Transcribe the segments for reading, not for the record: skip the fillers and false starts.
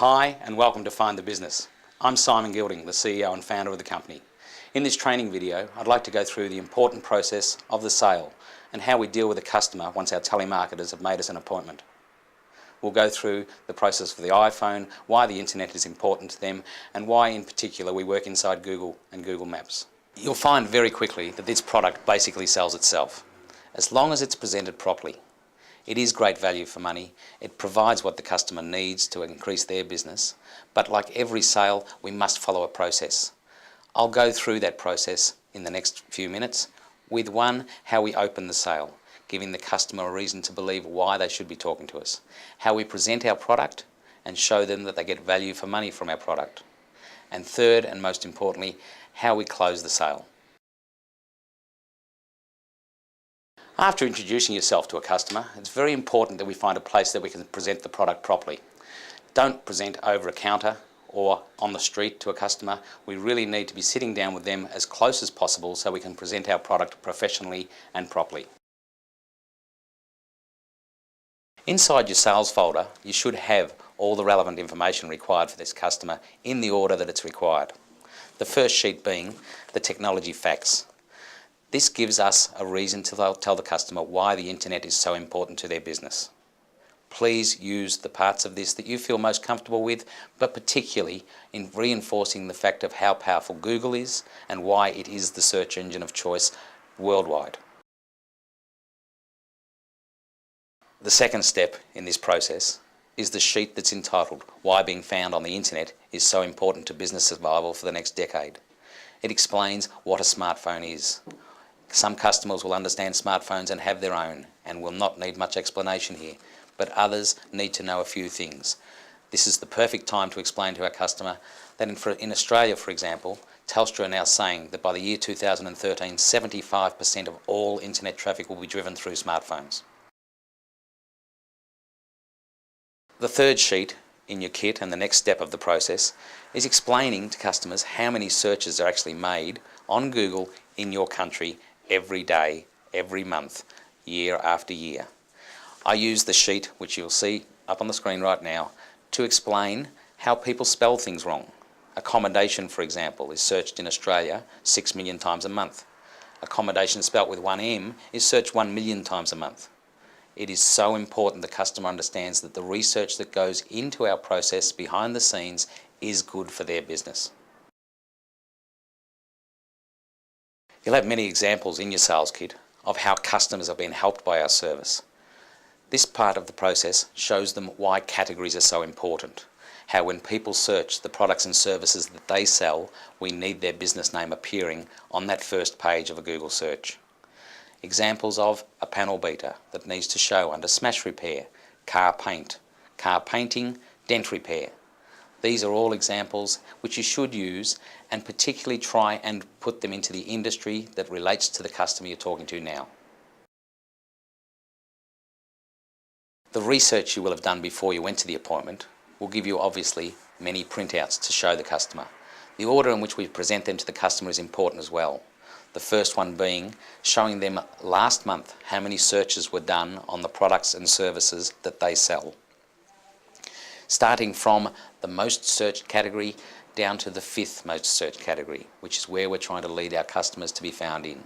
Hi and welcome to Find the Business. I'm Simon Gilding, the CEO and founder of the company. In this training video, I'd like to go through the important process of the sale and how we deal with the customer once our telemarketers have made us an appointment. We'll go through the process for the iPhone, why the internet is important to them, and why in particular we work inside Google and Google Maps. You'll find very quickly that this product basically sells itself, as long as it's presented properly. It is great value for money, it provides what the customer needs to increase their business, but like every sale, we must follow a process. I'll go through that process in the next few minutes with one, how we open the sale, giving the customer a reason to believe why they should be talking to us, how we present our product and show them that they get value for money from our product, and third and most importantly, how we close the sale. After introducing yourself to a customer, it's very important that we find a place that we can present the product properly. Don't present over a counter or on the street to a customer. We really need to be sitting down with them as close as possible so we can present our product professionally and properly. Inside your sales folder, you should have all the relevant information required for this customer in the order that it's required. The first sheet being the technology facts. This gives us a reason to tell the customer why the internet is so important to their business. Please use the parts of this that you feel most comfortable with, but particularly in reinforcing the fact of how powerful Google is and why it is the search engine of choice worldwide. The second step in this process is the sheet that's entitled Why Being Found on the Internet is so important to business survival for the next decade. It explains what a smartphone is. Some customers will understand smartphones and have their own and will not need much explanation here, but others need to know a few things. This is the perfect time to explain to our customer that in Australia, for example, Telstra are now saying that by the year 2013, 75% of all internet traffic will be driven through smartphones. The third sheet in your kit and the next step of the process is explaining to customers how many searches are actually made on Google in your country every day, every month, year after year. I use the sheet, which you'll see up on the screen right now, to explain how people spell things wrong. Accommodation, for example, is searched in Australia 6 million times a month. Accommodation spelt with one M is searched 1 million times a month. It is so important the customer understands that the research that goes into our process behind the scenes is good for their business. You'll have many examples in your sales kit of how customers have been helped by our service. This part of the process shows them why categories are so important, how when people search the products and services that they sell, we need their business name appearing on that first page of a Google search. Examples of a panel beater that needs to show under smash repair, car paint, car painting, dent repair. These are all examples which you should use and particularly try and put them into the industry that relates to the customer you're talking to now. The research you will have done before you went to the appointment will give you obviously many printouts to show the customer. The order in which we present them to the customer is important as well. The first one being showing them last month how many searches were done on the products and services that they sell. Starting from the most searched category down to the 5th most searched category, which is where we're trying to lead our customers to be found in.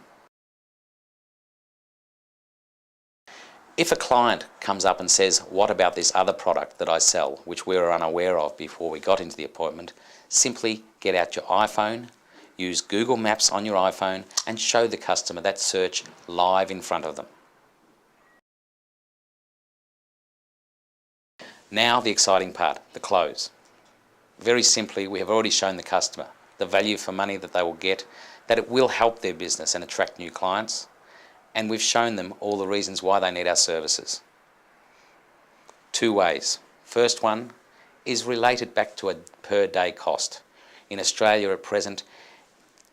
If a client comes up and says, what about this other product that I sell, which we were unaware of before we got into the appointment, simply get out your iPhone, use Google Maps on your iPhone and show the customer that search live in front of them. Now the exciting part, the close. Very simply, we have already shown the customer the value for money that they will get, that it will help their business and attract new clients, and we've shown them all the reasons why they need our services. 2 ways. First one is related back to a per day cost. In Australia at present,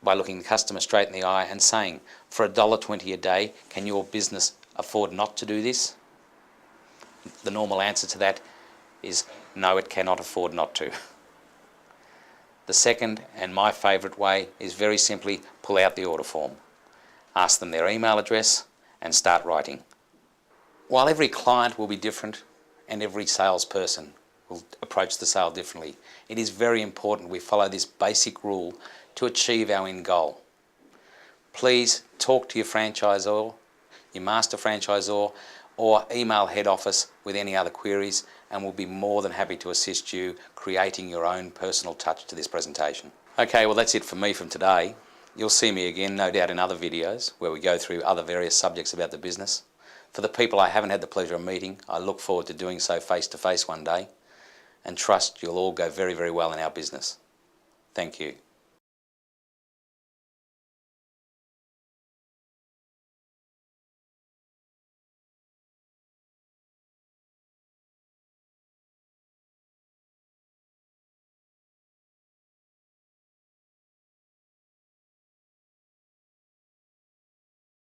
by looking the customer straight in the eye and saying, for $1.20 a day, can your business afford not to do this? The normal answer to that is no, it cannot afford not to. The second, and my favourite way, is very simply pull out the order form. Ask them their email address and start writing. While every client will be different and every salesperson will approach the sale differently. It is very important we follow this basic rule to achieve our end goal. Please talk to your franchisor, your master franchisor, or email head office with any other queries, and we'll be more than happy to assist you creating your own personal touch to this presentation. Okay, well that's it from me from today. You'll see me again, no doubt, in other videos where we go through other various subjects about the business. For the people I haven't had the pleasure of meeting, I look forward to doing so face to face one day, and trust you'll all go very, very well in our business. Thank you.